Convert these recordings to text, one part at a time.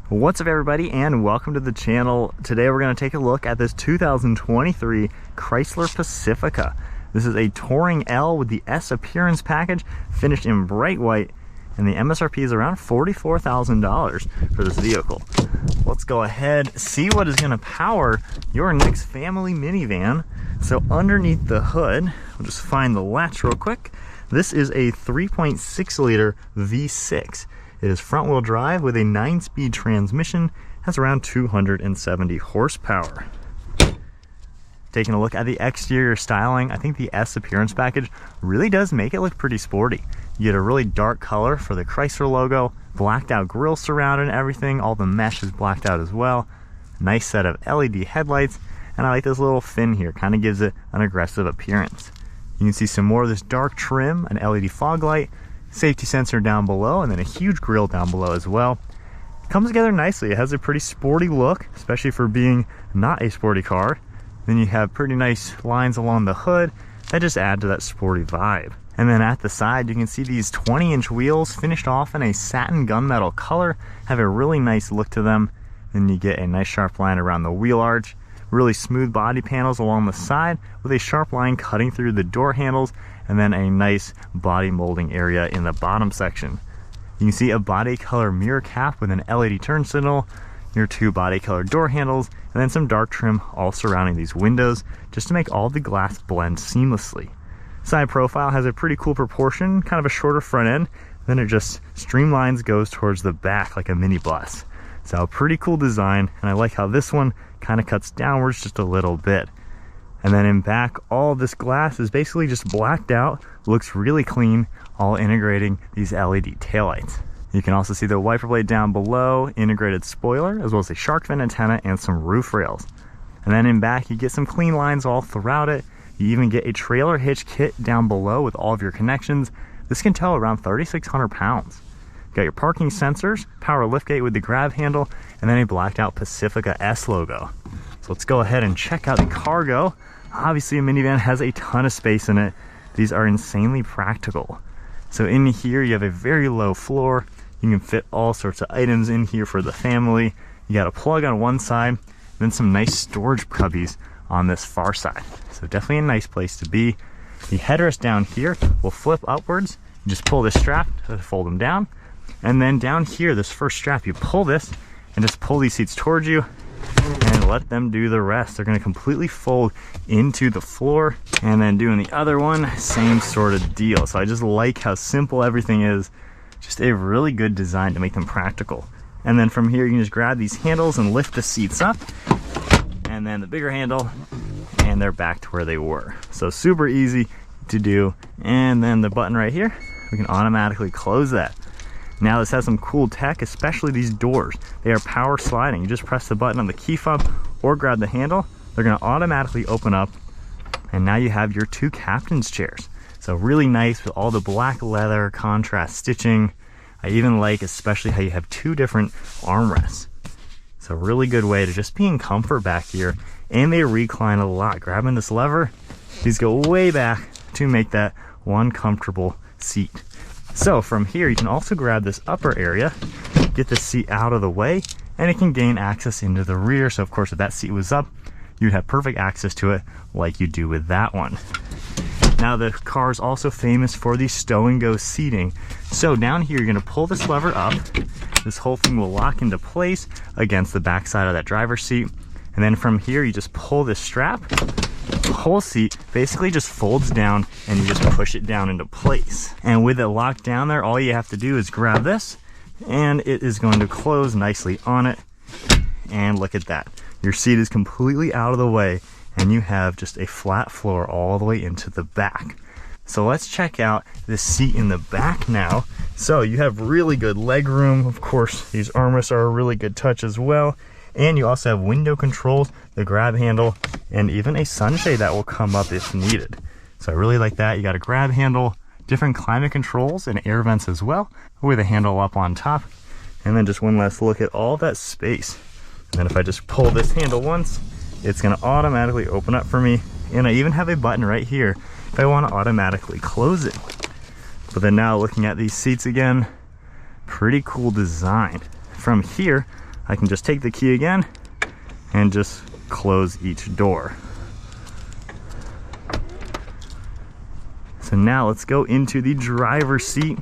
What's up everybody and welcome to the channel. Today we're going to take a look at this 2023 Chrysler Pacifica. This is a Touring L with the S appearance package, finished in bright white, and the MSRP is around $44,000 for this vehicle. Let's go ahead, see what is going to power your next family minivan. So underneath the hood, we'll just find the latch real quick. This is a 3.6 liter V6. It is front wheel drive with a 9-speed transmission, has around 270 horsepower. Taking a look at the exterior styling, I think the S appearance package really does make it look pretty sporty. You get a really dark color for the Chrysler logo, blacked out grille surround and everything, all the mesh is blacked out as well. Nice set of LED headlights, and I like this little fin here, kind of gives it an aggressive appearance. You can see some more of this dark trim, an LED fog light, safety sensor down below, and then a huge grille down below as well. It comes together nicely. It has a pretty sporty look, especially for being not a sporty car. Then you have pretty nice lines along the hood that just add to that sporty vibe. And then at the side, you can see these 20-inch wheels finished off in a satin gunmetal color, have a really nice look to them. Then you get a nice sharp line around the wheel arch, really smooth body panels along the side with a sharp line cutting through the door handles, and then a nice body molding area in the bottom section. You can see a body color mirror cap with an LED turn signal, your two body color door handles, and then some dark trim all surrounding these windows just to make all the glass blend seamlessly. Side profile has a pretty cool proportion, kind of a shorter front end, then it just streamlines, goes towards the back like a mini bus. So a pretty cool design, and I like how this one kind of cuts downwards just a little bit. And then in back, all this glass is basically just blacked out, looks really clean, all integrating these LED taillights. You can also see the wiper blade down below, integrated spoiler, as well as a shark fin antenna and some roof rails. And then in back, you get some clean lines all throughout it. You even get a trailer hitch kit down below with all of your connections. This can tow around 3,600 pounds. You got your parking sensors, power liftgate with the grab handle, and then a blacked out Pacifica S logo. So let's go ahead and check out the cargo. Obviously a minivan has a ton of space in it. These are insanely practical. So in here you have a very low floor. You can fit all sorts of items in here for the family. You got a plug on one side, then some nice storage cubbies on this far side. So definitely a nice place to be. The headrest down here will flip upwards. You just pull this strap to fold them down. And then down here, this first strap, you pull this and just pull these seats towards you and let them do the rest. They're going to completely fold into the floor. And then doing the other one, same sort of deal. So I just like how simple everything is. Just a really good design to make them practical. And then from here, you can just grab these handles and lift the seats up. And then the bigger handle, and they're back to where they were. So super easy to do. And then the button right here, we can automatically close that. Now this has some cool tech, especially these doors. They are power sliding. You just press the button on the key fob or grab the handle. They're going to automatically open up, and now you have your two captain's chairs. So really nice with all the black leather contrast stitching. I even like especially how you have two different armrests. So really good way to just be in comfort back here, and they recline a lot. Grabbing this lever, these go way back to make that one comfortable seat. So from here, you can also grab this upper area, get the seat out of the way, and it can gain access into the rear. So of course, if that seat was up, you'd have perfect access to it like you do with that one. Now the car is also famous for the stow and go seating. So down here, you're gonna pull this lever up. This whole thing will lock into place against the back side of that driver's seat. And then from here, you just pull this strap. The whole seat basically just folds down and you just push it down into place. And with it locked down there, all you have to do is grab this and it is going to close nicely on it. And look at that. Your seat is completely out of the way and you have just a flat floor all the way into the back. So let's check out this seat in the back now. So you have really good leg room. Of course, these armrests are a really good touch as well. And you also have window controls, the grab handle, and even a sunshade that will come up if needed. So I really like that. You got a grab handle, different climate controls and air vents as well, with a handle up on top. And then just one last look at all that space. And then if I just pull this handle once, it's gonna automatically open up for me. And I even have a button right here if I wanna automatically close it. But then now looking at these seats again, pretty cool design. From here, I can just take the key again and just close each door. So now let's go into the driver's seat,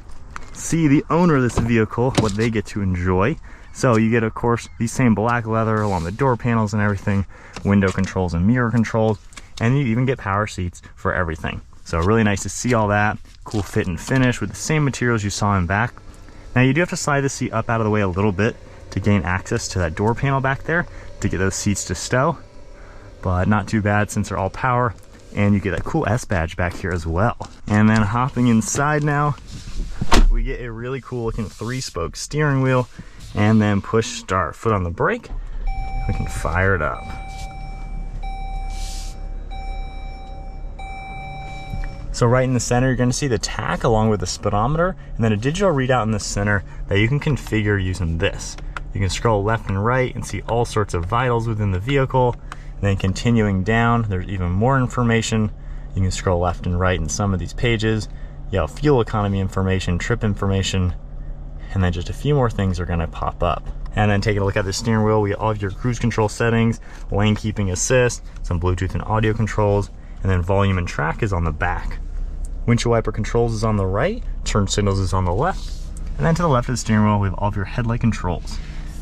see the owner of this vehicle, what they get to enjoy. So you get, of course, the same black leather along the door panels and everything, window controls and mirror controls, and you even get power seats for everything. So really nice to see all that. Cool fit and finish with the same materials you saw in back. Now you do have to slide the seat up out of the way a little bit to gain access to that door panel back there to get those seats to stow, but not too bad since they're all power. And you get that cool S badge back here as well. And then hopping inside now, we get a really cool looking 3-spoke steering wheel, and then push start. Foot on the brake, we can fire it up. So right in the center, you're gonna see the tach along with the speedometer, and then a digital readout in the center that you can configure using this. You can scroll left and right and see all sorts of vitals within the vehicle. And then continuing down, there's even more information. You can scroll left and right in some of these pages. You have fuel economy information, trip information, and then just a few more things are gonna pop up. And then taking a look at the steering wheel, we have all of your cruise control settings, lane keeping assist, some Bluetooth and audio controls, and then volume and track is on the back. Windshield wiper controls is on the right, turn signals is on the left, and then to the left of the steering wheel, we have all of your headlight controls.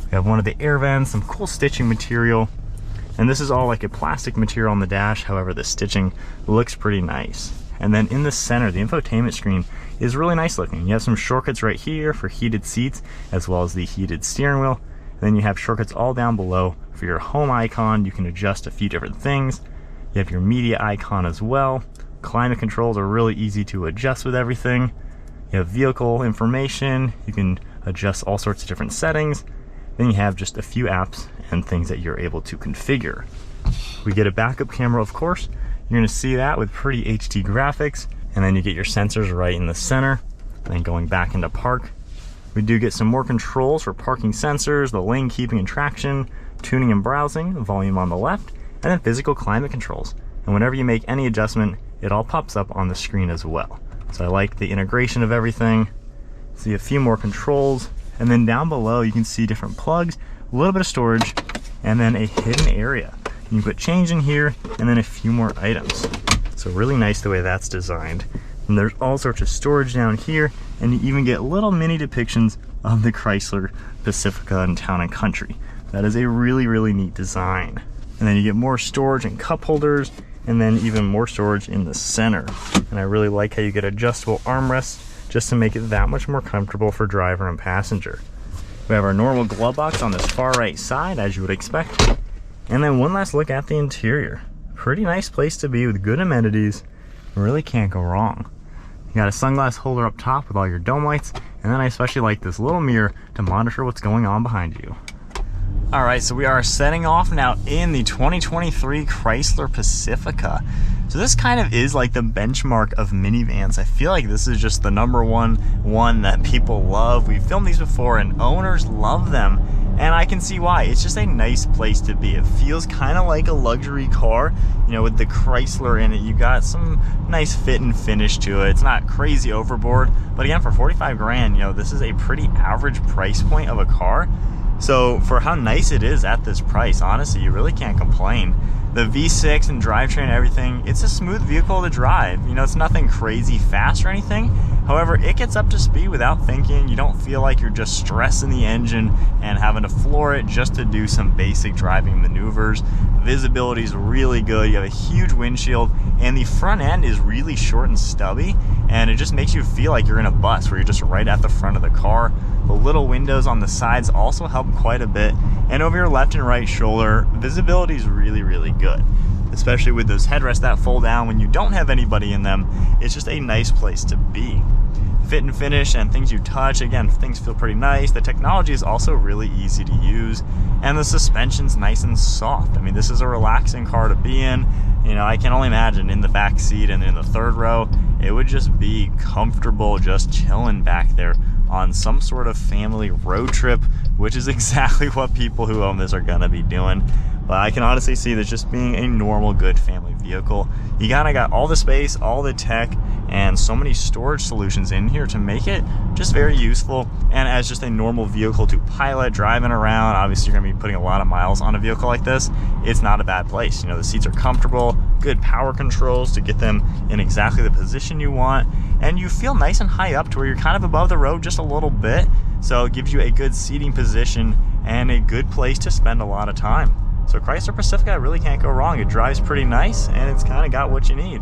We have one of the air vents, some cool stitching material, and this is all like a plastic material on the dash. However, the stitching looks pretty nice. And then in the center, the infotainment screen is really nice looking. You have some shortcuts right here for heated seats, as well as the heated steering wheel. And then you have shortcuts all down below for your home icon. You can adjust a few different things. You have your media icon as well. Climate controls are really easy to adjust with everything. You have vehicle information. You can adjust all sorts of different settings. Then you have just a few apps and things that you're able to configure. We get a backup camera, of course. You're gonna see that with pretty HD graphics. And then you get your sensors right in the center. And then going back into park, we do get some more controls for parking sensors, the lane keeping and traction, tuning and browsing, volume on the left, and then physical climate controls. And whenever you make any adjustment, it all pops up on the screen as well. So I like the integration of everything. See a few more controls. And then down below, you can see different plugs, a little bit of storage, and then a hidden area. You can put change in here, and then a few more items. So really nice the way that's designed. And there's all sorts of storage down here, and you even get little mini depictions of the Chrysler Pacifica in Town and Country. That is a really, really neat design. And then you get more storage and cup holders, and then even more storage in the center. And I really like how you get adjustable armrests just to make it that much more comfortable for driver and passenger. We have our normal glove box on this far right side, as you would expect. And then one last look at the interior. Pretty nice place to be with good amenities. Really can't go wrong. You got a sunglass holder up top with all your dome lights, and then I especially like this little mirror to monitor what's going on behind you. All right, so we are setting off now in the 2023 Chrysler Pacifica. So this kind of is like the benchmark of minivans. I feel like this is just the number one that people love. We've filmed these before and owners love them. And I can see why. It's just a nice place to be. It feels kind of like a luxury car, you know, with the Chrysler in it. You got some nice fit and finish to it. It's not crazy overboard, but again, for 45 grand, you know, this is a pretty average price point of a car. So for how nice it is at this price, honestly, you really can't complain. The V6 and drivetrain and everything, it's a smooth vehicle to drive. You know, it's nothing crazy fast or anything. However, it gets up to speed without thinking. You don't feel like you're just stressing the engine and having to floor it just to do some basic driving maneuvers. Visibility is really good. You have a huge windshield, and the front end is really short and stubby, and it just makes you feel like you're in a bus where you're just right at the front of the car. The little windows on the sides also help quite a bit, and over your left and right shoulder, visibility is really, really good. Especially with those headrests that fold down when you don't have anybody in them. It's just a nice place to be. Fit and finish and things you touch, again, things feel pretty nice. The technology is also really easy to use, and the suspension's nice and soft. I mean, this is a relaxing car to be in. You know, I can only imagine in the back seat and in the third row, it would just be comfortable just chilling back there on some sort of family road trip, which is exactly what people who own this are gonna be doing. But I can honestly see this just being a normal, good family vehicle. You kinda got all the space, all the tech, and so many storage solutions in here to make it just very useful. And as just a normal vehicle to pilot, driving around, obviously you're gonna be putting a lot of miles on a vehicle like this, it's not a bad place. You know, the seats are comfortable, good power controls to get them in exactly the position you want, and you feel nice and high up to where you're kind of above the road just a little bit, so it gives you a good seating position and a good place to spend a lot of time. So Chrysler Pacifica really can't go wrong. It drives pretty nice and it's kind of got what you need.